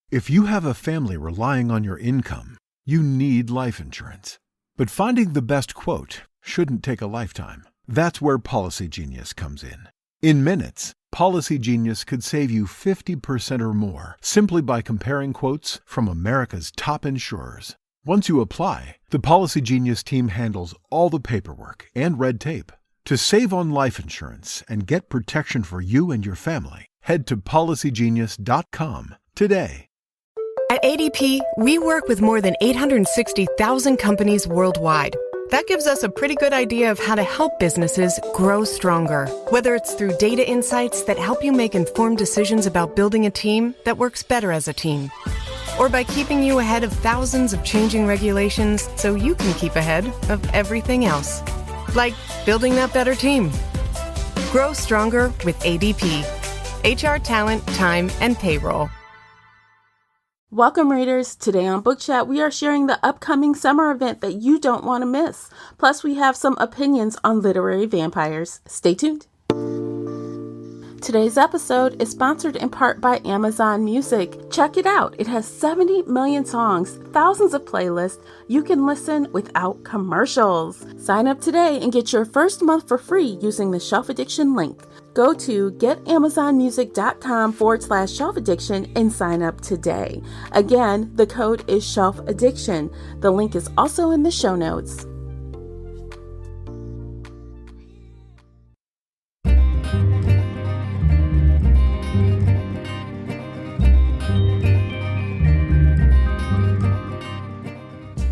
If you have a family relying on your income, you need life insurance. But finding the best quote shouldn't take a lifetime. That's where Policy Genius comes in. In minutes, Policy Genius could save you 50% or more simply by comparing quotes from America's top insurers. Once you apply, the Policy Genius team handles all the paperwork and red tape. To save on life insurance and get protection for you and your family, head to policygenius.com today. At ADP, we work with more than 860,000 companies worldwide. That gives us a pretty good idea of how to help businesses grow stronger. Whether it's through data insights that help you make informed decisions about building a team that works better as a team, or by keeping you ahead of thousands of changing regulations so you can keep ahead of everything else. Like building that better team. Grow stronger with ADP. HR, talent, time, and payroll. Welcome, readers. Today on Book Chat, we are sharing the upcoming summer event that you don't want to miss. Plus, we have some opinions on literary vampires. Stay tuned. Today's episode is sponsored in part by Amazon Music. Check it out. It has 70 million songs, thousands of playlists. You can listen without commercials. Sign up today and get your first month for free using the Shelf Addiction link. Go to getamazonmusic.com/shelf addiction and sign up today. Again, the code is Shelf Addiction. The link is also in the show notes.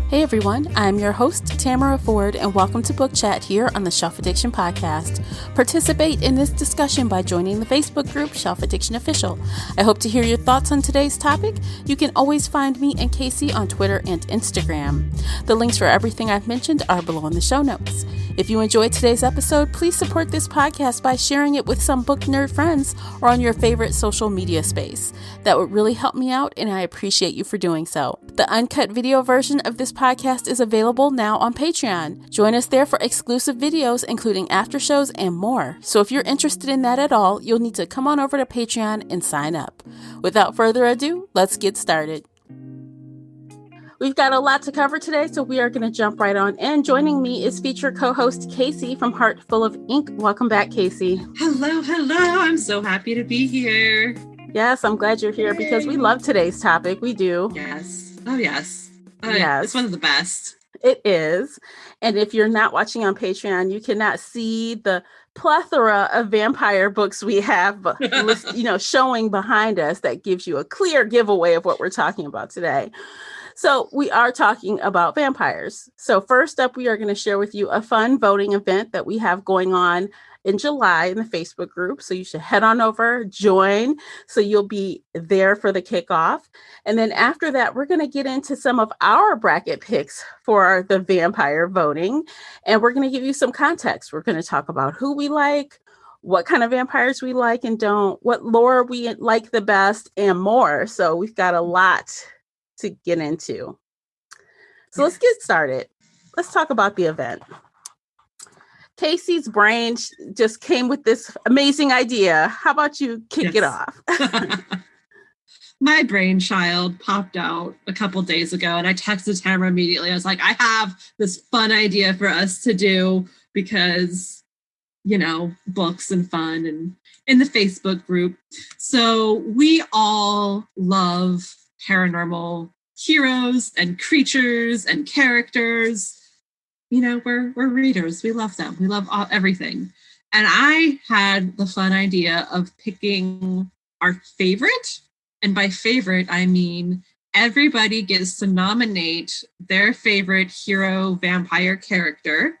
Hey everyone, I'm your host, Tamara Ford, and welcome to Book Chat here on the Shelf Addiction Podcast. Participate in this discussion by joining the Facebook group Shelf Addiction Official. I hope to hear your thoughts on today's topic. You can always find me and Casey on Twitter and Instagram. The links for everything I've mentioned are below in the show notes. If you enjoyed today's episode, please support this podcast by sharing it with some book nerd friends or on your favorite social media space. That would really help me out, and I appreciate you for doing so. The uncut video version of this podcast is available now on Patreon. Join us there for exclusive videos, including after shows and more. So if you're interested in that at all, you'll need to come on over to Patreon and sign up. Without further ado, let's get started. We've got a lot to cover today, so we are going to jump right on. And joining me is featured co-host Casey from Heart Full of Ink. Welcome back, Casey. Hello. I'm so happy to be here. Yes, I'm glad you're here because we love today's topic. We do. Yes. Oh, yes. Yes. It's one of the best. It is. And if you're not watching on Patreon, you cannot see the plethora of vampire books we have, showing behind us. That gives you a clear giveaway of what we're talking about today. So we are talking about vampires. So first up, we are going to share with you a fun voting event that we have going on in July in the Facebook group. So you should head on over, join, so you'll be there for the kickoff. And then after that, we're going to get into some of our bracket picks for the vampire voting. And we're going to give you some context. We're going to talk about who we like, what kind of vampires we like and don't, what lore we like the best, and more. So we've got a lot to get into. So let's get started. Let's talk about the event. Casey's brain just came with this amazing idea. How about you kick it off? My brainchild popped out a couple days ago, and I texted Tamara immediately. I was like, I have this fun idea for us to do because, books and fun and in the Facebook group. So we all love paranormal heroes and creatures and characters. We're readers. We love them. We love everything. And I had the fun idea of picking our favorite. And by favorite, I mean everybody gets to nominate their favorite hero vampire character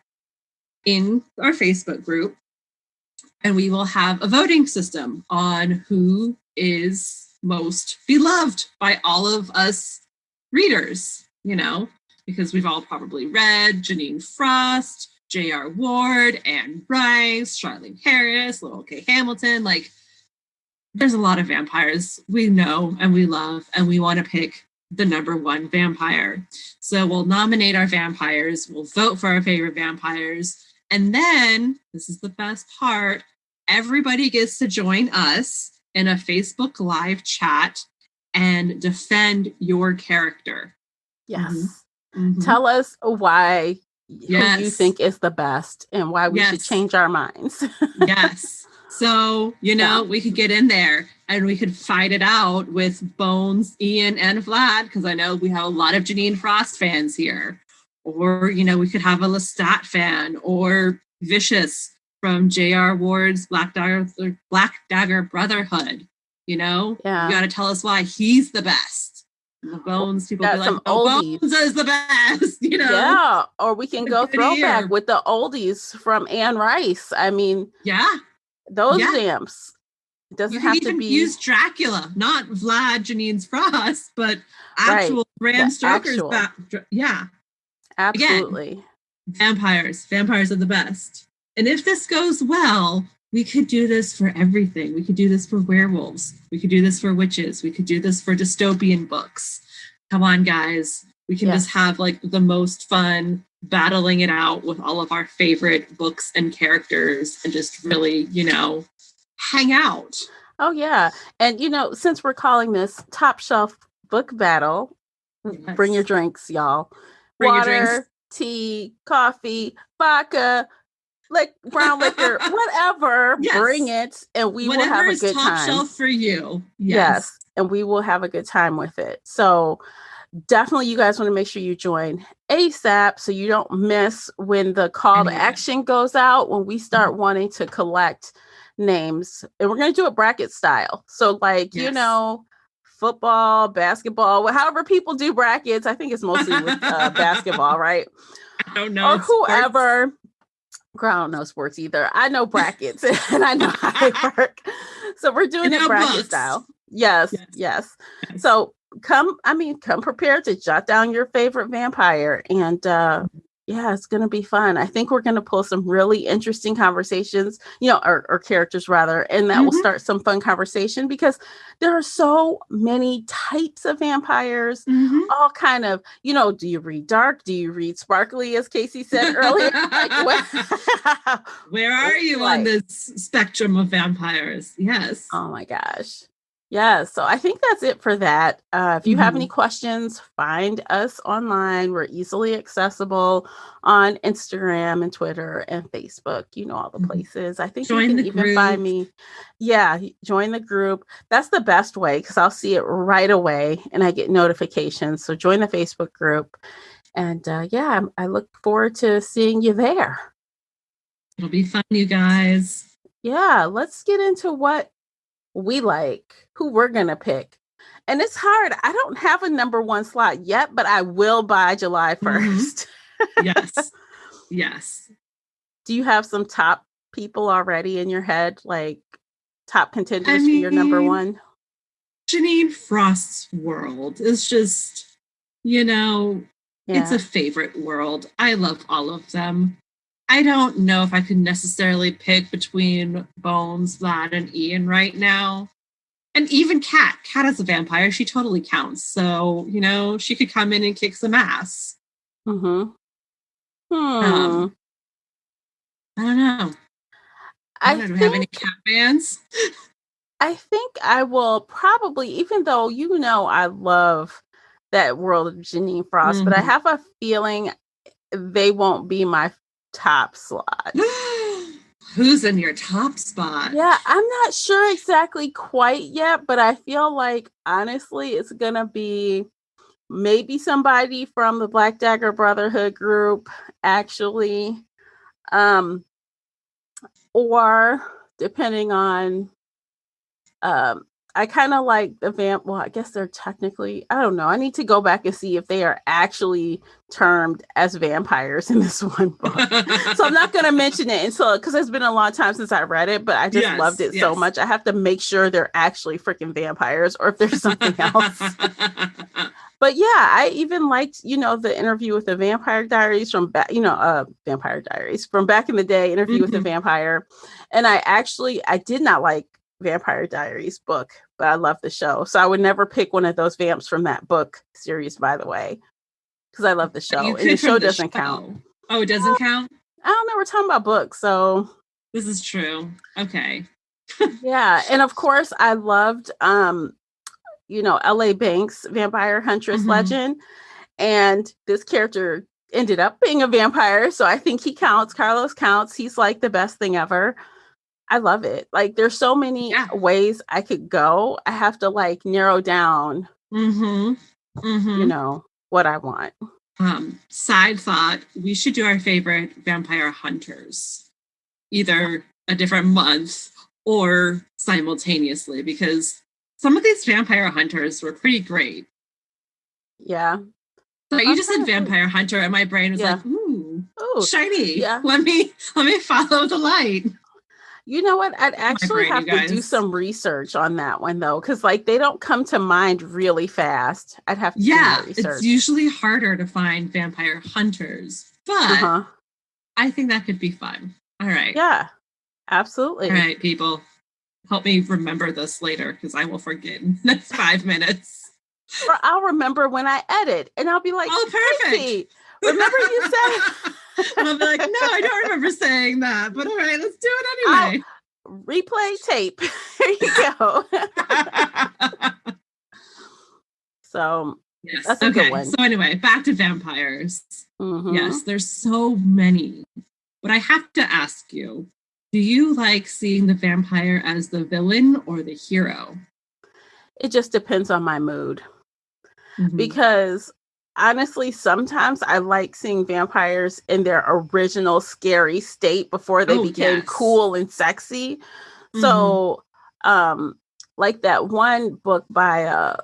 in our Facebook group. And we will have a voting system on who is most beloved by all of us readers, because we've all probably read Janine Frost, J.R. Ward, Anne Rice, Charlene Harris, Little K. Hamilton. There's a lot of vampires we know and we love, and we want to pick the number one vampire. So we'll nominate our vampires, we'll vote for our favorite vampires, and then, this is the best part, everybody gets to join us in a Facebook Live chat and defend your character. Yes. Mm-hmm. Tell us why Yes. who you think is the best and why we should change our minds. Yes. So, we could get in there and we could fight it out with Bones, Ian, and Vlad, because I know we have a lot of Janine Frost fans here. Or, we could have a Lestat fan, or Vicious from J.R. Ward's Black Dagger Brotherhood. You got to tell us why he's the best. The Bones people be like, Bones is the best, Yeah, or we can go throwback with the oldies from Anne Rice. I mean, those vamps. It doesn't have to be. Use Dracula, not Vlad Janine's Frost, but actual Bram Stoker's. Absolutely. Again, vampires are the best. And if this goes well, we could do this for everything. We could do this for werewolves. We could do this for witches. We could do this for dystopian books. Come on, guys. We can just have like the most fun battling it out with all of our favorite books and characters and just really, hang out. Oh, yeah. And, since we're calling this Top Shelf Book Battle, bring your drinks, y'all. Bring Water, your drinks. Tea, coffee, vodka, brown liquor, whatever. Yes. Bring it, and we will have a good time. Top shelf for you. Yes, and we will have a good time with it. So definitely, you guys want to make sure you join ASAP so you don't miss when the call to action goes out, when we start wanting to collect names. And we're going to do it bracket style. So football, basketball, however people do brackets. I think it's mostly with basketball, right? I don't know. Or whoever. Girl, I don't know sports either. I know brackets and I know how they work. So we're doing it bracket style. Yes. So come prepared to jot down your favorite vampire. And it's going to be fun. I think we're going to pull some really interesting conversations, or characters rather, and that will start some fun conversation because there are so many types of vampires, all kind of, do you read dark? Do you read sparkly, as Casey said earlier? Where are you on this spectrum of vampires? Yes. Oh my gosh. Yeah, so I think that's it for that. If you have any questions, find us online. We're easily accessible on Instagram and Twitter and Facebook. All the places. I think join you can even find me. Yeah, join the group. That's the best way because I'll see it right away and I get notifications. So join the Facebook group. And I look forward to seeing you there. It'll be fun, you guys. Yeah, let's get into what we like, who we're gonna pick. And it's hard. I don't have a number one slot yet, but I will by July 1st. Yes. Do you have some top people already in your head, like top contenders for your number one? Janine Frost's world is just, it's a favorite world. I love all of them. I don't know if I could necessarily pick between Bones, Vlad, and Ian right now. And even Kat. Kat is a vampire. She totally counts. So, she could come in and kick some ass. I don't know. I don't have any Kat fans. I think I will probably, even though, I love that world of Janine Frost, but I have a feeling they won't be my top slot. Who's in your top spot? Yeah, I'm not sure exactly quite yet, but I feel like honestly it's gonna be maybe somebody from the Black Dagger Brotherhood group, actually, or depending on I kind of like the vamp. Well, I guess they're technically, I don't know. I need to go back and see if they are actually termed as vampires in this one book. So I'm not going to mention it because it's been a long time since I read it, but I just loved it so much. I have to make sure they're actually freaking vampires or if there's something else. But yeah, I even liked, the interview with the Vampire Diaries from back, Vampire Diaries from back in the day, interview with the vampire. And I did not like Vampire Diaries book, but I love the show. So I would never pick one of those vamps from that book series, by the way, because I love the show. And the show doesn't count. Oh, it doesn't count? I don't know. We're talking about books, so. This is true. Okay. Yeah. And of course, I loved L.A. Banks vampire huntress legend. And this character ended up being a vampire. So I think he counts. Carlos counts. He's like the best thing ever. I love it. Like, there's so many ways I could go. I have to like narrow down, what I want. Side thought, we should do our favorite vampire hunters, either a different month or simultaneously, because some of these vampire hunters were pretty great. Yeah. So you just said vampire hunter, and my brain was like, ooh, shiny. Yeah. Let me follow the light. You know what? I'd actually have to do some research on that one, though, because like they don't come to mind really fast. I'd have to do more research. It's usually harder to find vampire hunters, but I think that could be fun. All right. Yeah, absolutely. All right, people. Help me remember this later, because I will forget in the next 5 minutes. Or I'll remember when I edit, and I'll be like, oh, perfect. Casey, remember you said... I'll be like, no, I don't remember saying that, but all right, let's do it anyway. Replay tape. There you go. So that's a good one. So anyway, back to vampires. Yes, there's so many. But I have to ask you, do you like seeing the vampire as the villain or the hero? It just depends on my mood. Because honestly, sometimes I like seeing vampires in their original scary state before they became cool and sexy. So, like that one book by,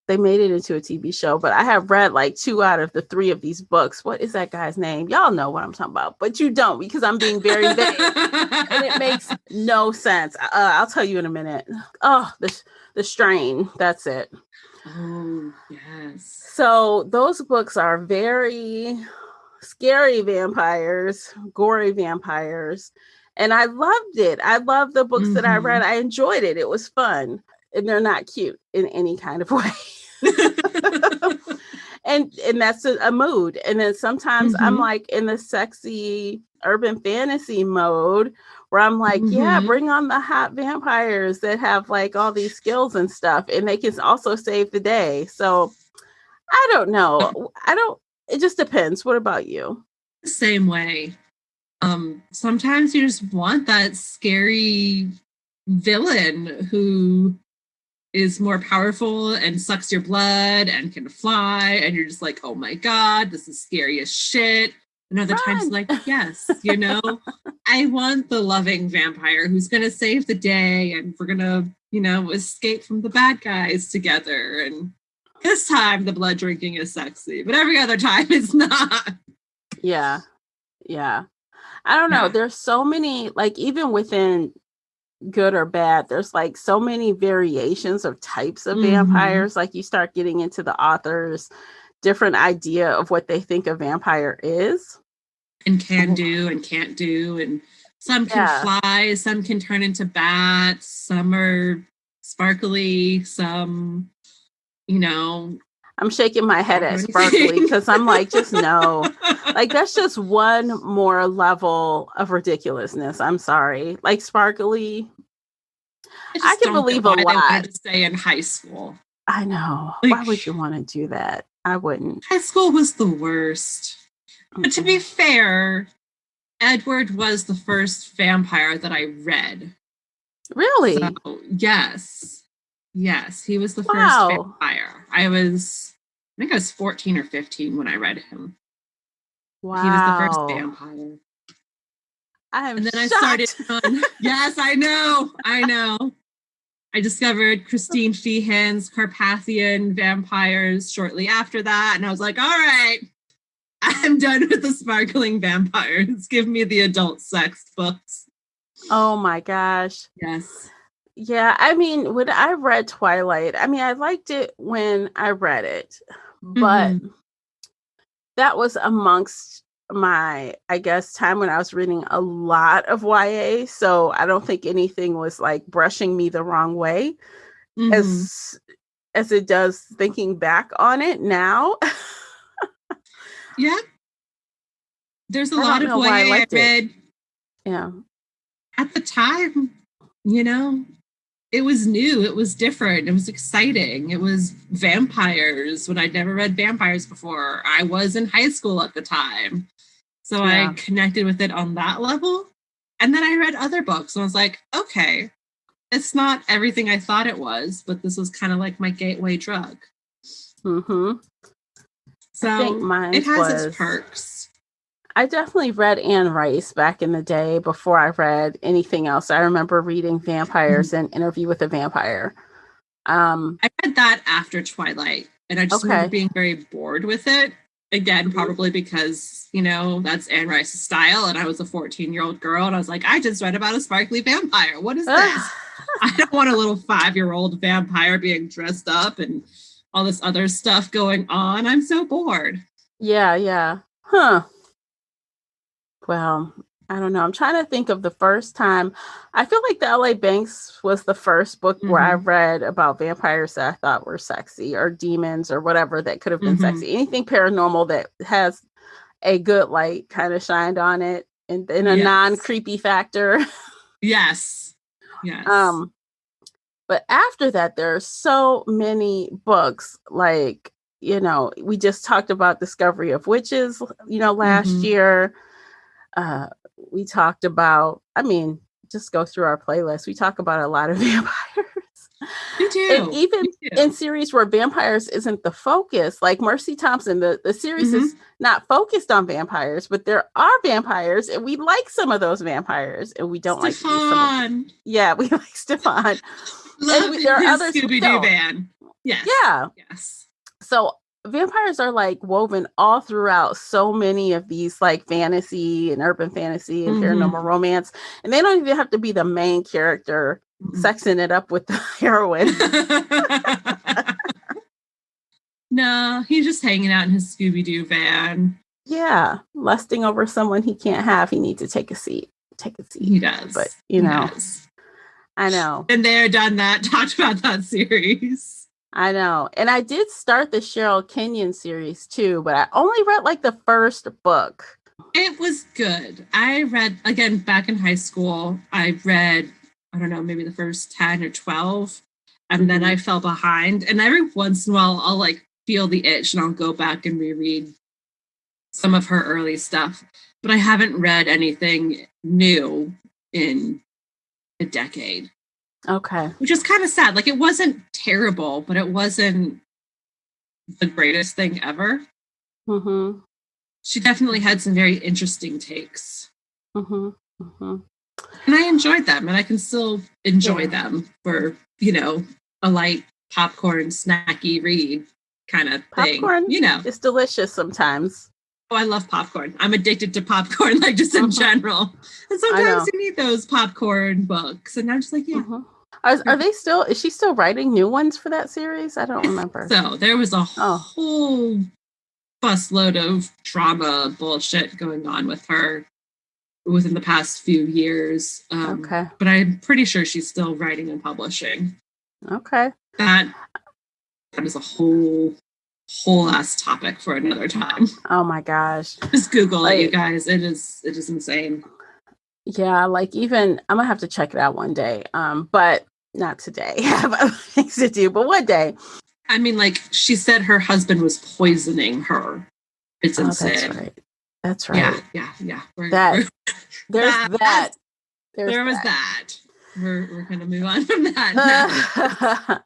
they made it into a TV show, but I have read like 2 out of the 3 of these books. What is that guy's name? Y'all know what I'm talking about, but you don't, because I'm being very vague and it makes no sense. I'll tell you in a minute. Oh, the Strain. That's it. Oh, yes. So those books are very scary vampires, gory vampires. And I loved it. I loved the books that I read. I enjoyed it. It was fun. And they're not cute in any kind of way. and that's a mood. And then sometimes I'm like in the sexy urban fantasy mode where I'm like, bring on the hot vampires that have like all these skills and stuff, and they can also save the day. So I don't know. It just depends. What about you? Same way. Sometimes you just want that scary villain who is more powerful and sucks your blood and can fly, and you're just like, oh my God, this is scary as shit. And other times, like, yes, I want the loving vampire who's going to save the day, and we're going to, escape from the bad guys together. And this time the blood drinking is sexy, but every other time it's not. Yeah. Yeah. I don't know. There's so many, like, even within good or bad, there's like so many variations of types of vampires. Like, you start getting into the author's different idea of what they think a vampire is. And can do and can't do. And some can fly, some can turn into bats, some are sparkly, some, I'm shaking my head at sparkly because I'm like, just no. Like, that's just one more level of ridiculousness. I'm sorry. Like, sparkly, I can believe a lot. They wanted to stay in high school. I know. Like, why would you want to do that? I wouldn't. High school was the worst. But to be fair, Edward was the first vampire that I read. Really? So, yes. Yes, he was the first vampire. I think I was 14 or 15 when I read him. Wow. He was the first vampire. And then shocked. I started yes, I know. I discovered Christine Feehan's Carpathian vampires shortly after that, and I was like, all right, I'm done with the sparkling vampires. Give me the adult sex books. Oh my gosh. Yes. Yeah, I mean, when I read Twilight, I liked it when I read it, but that was amongst my, I guess, time when I was reading a lot of YA. So I don't think anything was like brushing me the wrong way as it does thinking back on it now. Yeah. There's a lot of YA I read. Yeah. At the time, it was new. It was different. It was exciting. It was vampires when I'd never read vampires before. I was in high school at the time. So I connected with it on that level. And then I read other books and I was like, okay, it's not everything I thought it was, but this was kind of like my gateway drug. Mm-hmm. So it has its perks. I definitely read Anne Rice back in the day before I read anything else. I remember reading Vampires and Interview with a Vampire. I read that after Twilight, and I just remember being very bored with it. Again, probably because, that's Anne Rice's style, and I was a 14-year-old girl, and I was like, I just read about a sparkly vampire. What is this? I don't want a little 5-year-old vampire being dressed up and all this other stuff going on. I'm so bored. Yeah. Huh. Well, I don't know. I'm trying to think of the first time. I feel like the LA Banks was the first book where I read about vampires that I thought were sexy, or demons, or whatever that could have been sexy. Anything paranormal that has a good light kind of shined on it, and a non-creepy factor. Yes. But after that, there are so many books. Like, we just talked about Discovery of Witches, last year. We talked about, just go through our playlist. We talk about a lot of vampires. We do. And even in series where vampires isn't the focus, like Mercy Thompson, the series is not focused on vampires, but there are vampires, and we like some of those vampires, and we don't like some. Yeah, we like Stefan. Love there are others Scooby-Doo van. Yes. Yeah. Yes. So vampires are like woven all throughout so many of these like fantasy and urban fantasy and paranormal romance. And they don't even have to be the main character sexing it up with the heroine. No, he's just hanging out in his Scooby-Doo van. Yeah. Lusting over someone he can't have. He needs to take a seat. He does. But, I know. Been there, done that, talked about that series. I know. And I did start the Cheryl Kenyon series too, but I only read like the first book. It was good. I read, again, back in high school, I read, I don't know, maybe the first 10 or 12. And then I fell behind. And every once in a while, I'll like feel the itch and I'll go back and reread some of her early stuff. But I haven't read anything new in a decade. Okay. Which is kind of sad. Like, it wasn't terrible, but it wasn't the greatest thing ever. She definitely had some very interesting takes. And I enjoyed them, and I can still enjoy them for, a light popcorn snacky read kind of thing. Popcorn, it's delicious sometimes. Oh, I love popcorn. I'm addicted to popcorn, like just in general. And sometimes you need those popcorn books. And I'm just like, Are they still, is she still writing new ones for that series? I don't remember. So there was a whole busload of drama bullshit going on with her within the past few years. But I'm pretty sure she's still writing and publishing. Okay. That is a whole ass topic for another time. Oh my gosh. Just Google it, you guys. It is insane. Yeah, like even I'm gonna have to check it out one day. But not today. I have other things to do, but one day. I mean, like, she said her husband was poisoning her. It's insane. That's right. Yeah. There's that. There was that. We're gonna move on from that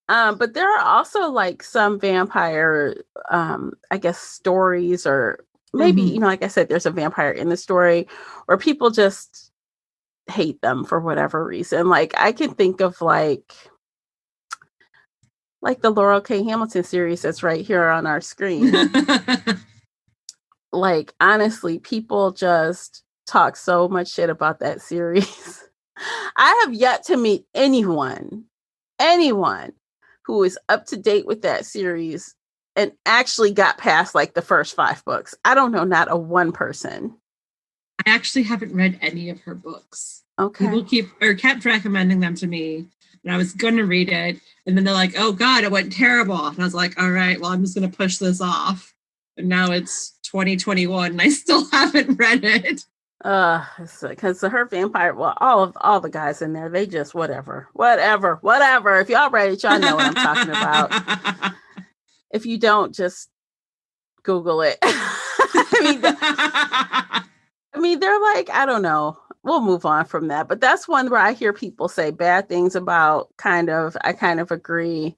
now. But there are also like some vampire, I guess, stories, or maybe, like I said, there's a vampire in the story where people just hate them for whatever reason. Like I can think of like the Laurel K. Hamilton series that's right here on our screen. Like, honestly, people just talk so much shit about that series. I have yet to meet anyone who is up to date with that series and actually got past like the first 5 books. I don't know, not a one person. I actually haven't read any of her books. Okay. People kept recommending them to me, and I was going to read it, and then they're like, "Oh God, it went terrible," and I was like, "All right, well, I'm just going to push this off." And now it's 2021, and I still haven't read it. Because her vampire, well, all the guys in there, they just whatever. If y'all read it, y'all know what I'm talking about. If you don't, just Google it. I mean, they're like, I don't know. We'll move on from that. But that's one where I hear people say bad things about. I kind of agree.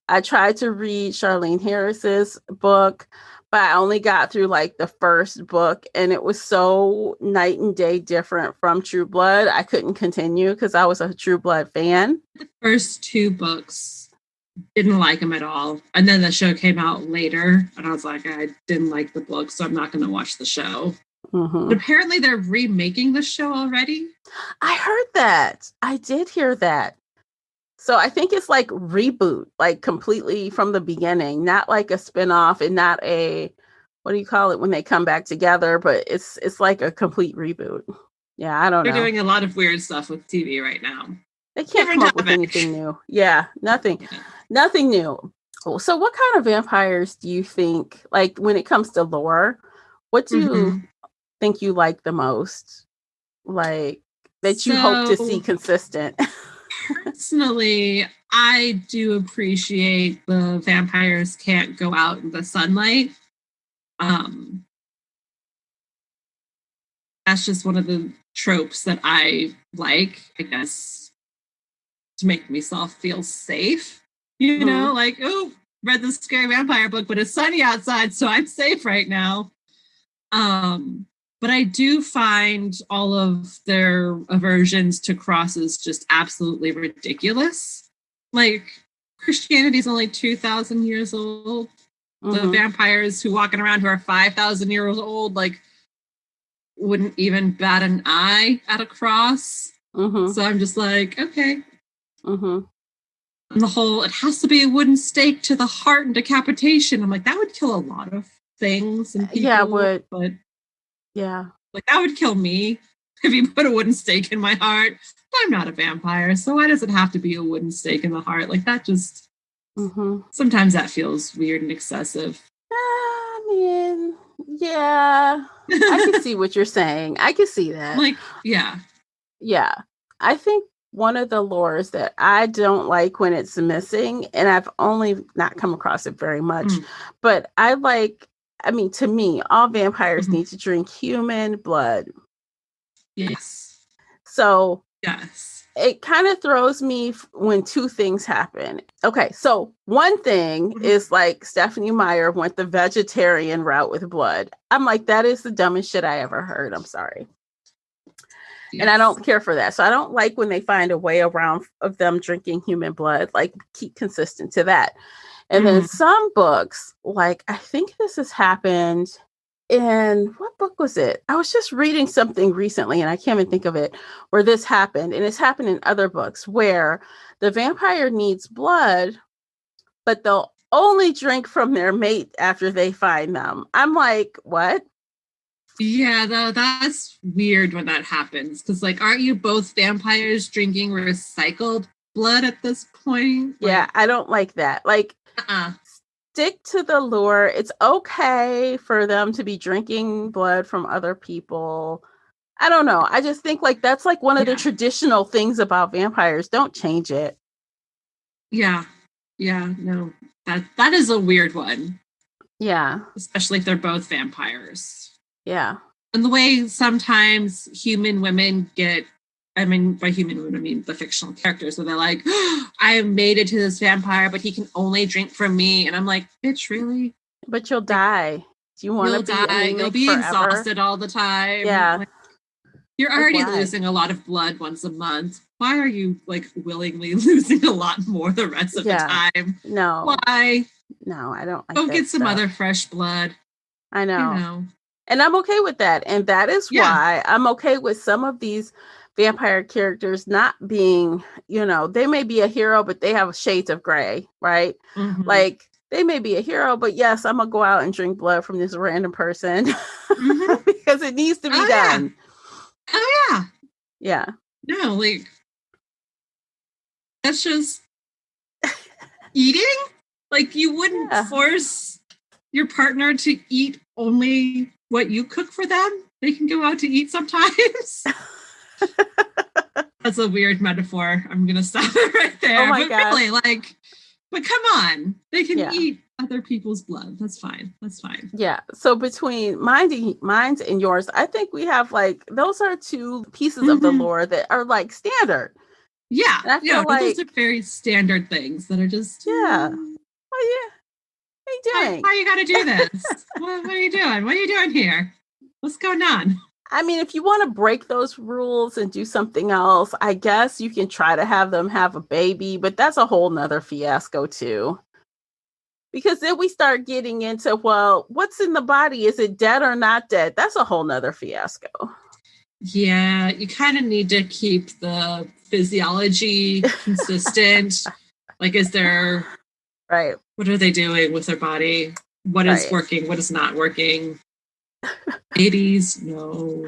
I tried to read Charlene Harris's book, but I only got through like the first book, and it was so night and day different from True Blood. I couldn't continue because I was a True Blood fan. The first two books, didn't like them at all. And then the show came out later, and I was like, I didn't like the book, so I'm not going to watch the show. Mm-hmm. But apparently they're remaking the show already. I heard that. I did hear that. So I think it's like reboot, like completely from the beginning, not like a spinoff and not a, what do you call it when they come back together? But it's like a complete reboot. Yeah, I don't know. They're doing a lot of weird stuff with TV right now. They can't come up with anything new. Yeah, nothing new. So what kind of vampires do you think, like when it comes to lore, what do you think you like the most? Like that you hope to see consistent? Personally, I do appreciate the vampires can't go out in the sunlight. That's just one of the tropes that I like, I guess, to make myself feel safe. You know, like, oh, read this scary vampire book, but it's sunny outside, so I'm safe right now. But I do find all of their aversions to crosses just absolutely ridiculous. Like, Christianity is only 2,000 years old. The vampires who walking around who are 5,000 years old, like, wouldn't even bat an eye at a cross. So I'm just like, okay. And the whole, it has to be a wooden stake to the heart and decapitation. I'm like, that would kill a lot of things and people. Yeah, it would. But yeah, like that would kill me if you put a wooden stake in my heart. I'm not a vampire, so why does it have to be a wooden stake in the heart? Like that just sometimes that feels weird and excessive. I mean, yeah, I can see what you're saying. I can see that. Like, yeah. I think one of the lores that I don't like when it's missing, and I've only not come across it very much, but I like. I mean, to me, all vampires need to drink human blood. Yes. So, yes. It kind of throws me when two things happen. Okay, so one thing is like Stephanie Meyer went the vegetarian route with blood. I'm like, that is the dumbest shit I ever heard. I'm sorry. Yes. And I don't care for that. So I don't like when they find a way around of them drinking human blood. Like, keep consistent to that. And then some books, like, I think this has happened in, what book was it? I was just reading something recently, and I can't even think of it, where this happened. And it's happened in other books where the vampire needs blood, but they'll only drink from their mate after they find them. I'm like, what? Yeah, that's weird when that happens. Because, like, aren't you both vampires drinking recycled blood at this point? Like, yeah, I don't like that. Like, stick to the lore. It's okay for them to be drinking blood from other people. I don't know. I just think like that's like one of the traditional things about vampires. Don't change it. Yeah. No, that is a weird one. Yeah. Especially if they're both vampires. Yeah. And the way sometimes human women get, I mean, by human women, I mean the fictional characters, where they're like, oh, I am mated to this vampire, but he can only drink from me. And I'm like, bitch, really? But you'll die. Do you want to die? You'll be forever? Exhausted all the time. Yeah. Like, you're already losing a lot of blood once a month. Why are you like willingly losing a lot more the rest of the time? No. Why? No, I don't like Go that get some stuff. other fresh blood. I know. You know. And I'm okay with that. And that is why I'm okay with some of these vampire characters not being, you know, they may be a hero, but they have shades of gray, right? Like, they may be a hero, but yes, I'm gonna go out and drink blood from this random person because it needs to be done. Yeah. No, like, that's just eating. Like, you wouldn't force your partner to eat only what you cook for them. they can go out to eat sometimes. That's a weird metaphor. I'm gonna stop it right there. Oh my but gosh. really, like, but come on, they can Yeah. eat other people's blood. That's fine. That's fine. Yeah. So between mine's and yours, I think we have like those are two pieces of the lore that are like standard. Yeah. And I feel but like those are very standard things that are just yeah. Oh yeah. What are you doing? Why you gotta do this? what are you doing? What are you doing here? What's going on? I mean, if you want to break those rules and do something else, I guess you can try to have them have a baby, but that's a whole nother fiasco too. Because then we start getting into, well, what's in the body? Is it dead or not dead? That's a whole nother fiasco. Yeah, you kind of need to keep the physiology consistent. Like, is there, right? What are they doing with their body? What is working? What is not working? Babies, no.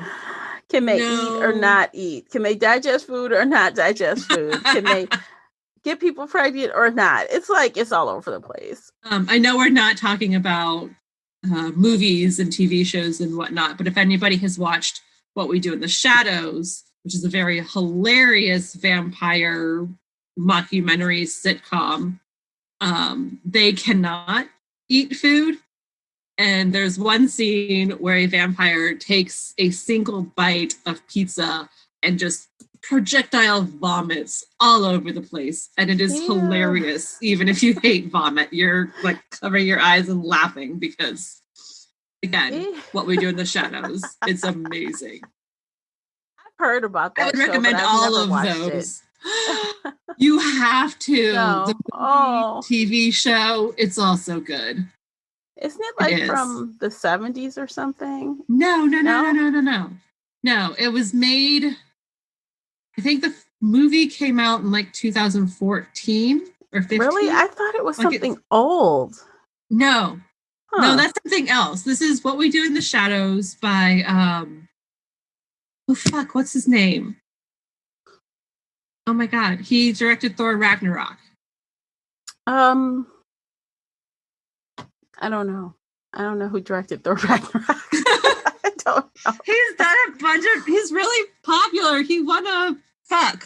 Can they eat or not eat? Can they digest food or not digest food? Can they get people pregnant or not? It's like, it's all over the place. I know we're not talking about movies and TV shows and whatnot, but if anybody has watched What We Do in the Shadows, which is a very hilarious vampire mockumentary sitcom, they cannot eat food. And there's one scene where a vampire takes a single bite of pizza and just projectile vomits all over the place. And it is hilarious. Even if you hate vomit, you're like covering your eyes and laughing because, again, What We Do in the Shadows, it's amazing. I've heard about that. I would recommend all of those. You have to. No. The TV show, it's also good. Isn't it like from the 70s or something? No. No, it was made, I think the movie came out in like 2014 or 15. Really? I thought it was like something old. No. No, that's something else. This is What We Do in the Shadows by, what's his name? Oh my God. He directed Thor Ragnarok. I don't know. I don't know who directed Thor Ragnarok. I don't know. He's done a bunch of, he's really popular. He won a, I'm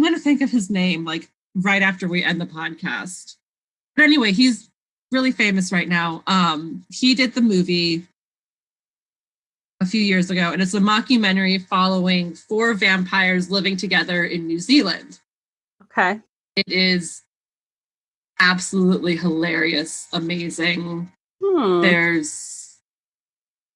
going to think of his name like right after we end the podcast. But anyway, he's really famous right now. He did the movie a few years ago, and it's a mockumentary following 4 vampires living together in New Zealand. Okay. It is absolutely hilarious, amazing. There's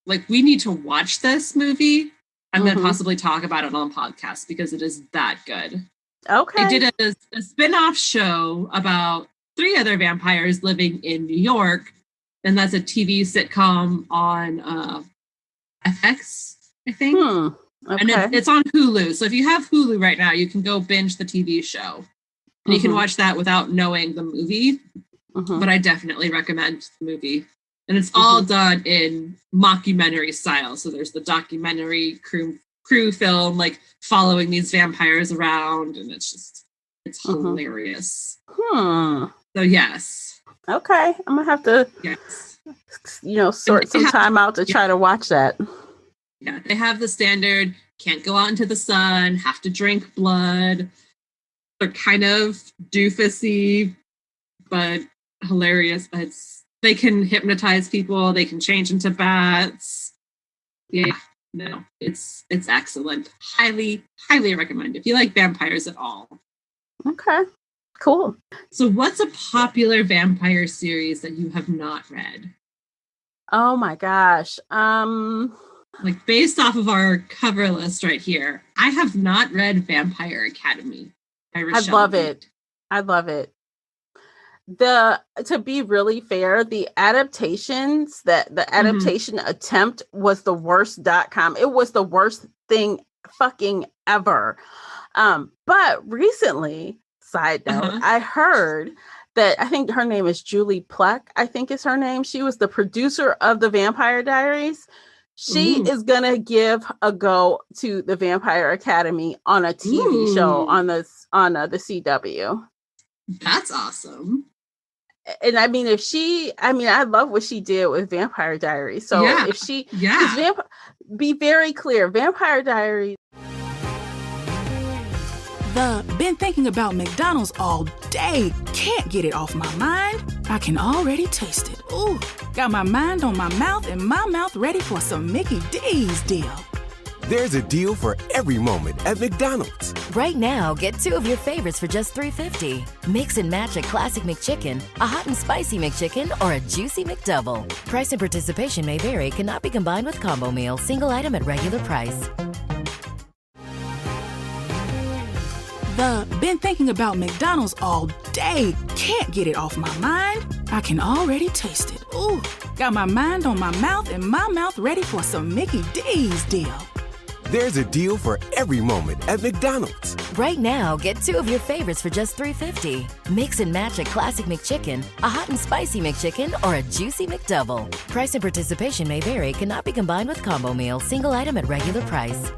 like, we need to watch this movie and then possibly talk about it on a podcast because it is that good. Okay. They did a spin-off show about 3 other vampires living in New York, and that's a TV sitcom on FX, I think. Okay. And it's on Hulu. So if you have Hulu right now, you can go binge the TV show. And you can watch that without knowing the movie. But I definitely recommend the movie. And it's all done in mockumentary style. So there's the documentary crew film, like following these vampires around. And it's hilarious. So yes. Okay. I'm going to have to, sort some time out to try to watch that. Yeah. They have the standard, can't go out into the sun, have to drink blood. They're kind of doofusy, but hilarious. They can hypnotize people. They can change into bats. Yeah, no, it's excellent. Highly, highly recommend if you like vampires at all. Okay, cool. So what's a popular vampire series that you have not read? Oh my gosh. Like based off of our cover list right here, I have not read Vampire Academy. I love it. I love it. To be really fair, the adaptations, the adaptation attempt was the worst.com. It was the worst thing fucking ever. But recently, side note, I heard that, I think her name is Julie Plec, I think is her name. She was the producer of the Vampire Diaries. She is going to give a go to the Vampire Academy on a TV show on the CW. That's awesome. And I mean, I love what she did with Vampire Diaries. So if she, be very clear, Vampire Diaries. Been thinking about McDonald's all day. Can't get it off my mind. I can already taste it. Ooh, got my mind on my mouth and my mouth ready for some Mickey D's deal. There's a deal for every moment at McDonald's. Right now, get 2 of your favorites for just $3.50. Mix and match a classic McChicken, a hot and spicy McChicken, or a juicy McDouble. Price and participation may vary. Cannot be combined with combo meal. Single item at regular price. Been thinking about McDonald's all day. Can't get it off my mind. I can already taste it. Ooh, got my mind on my mouth and my mouth ready for some Mickey D's deal. There's a deal for every moment at McDonald's. Right now, get 2 of your favorites for just $3.50. Mix and match a classic McChicken, a hot and spicy McChicken, or a juicy McDouble. Price and participation may vary. Cannot be combined with combo meal. Single item at regular price.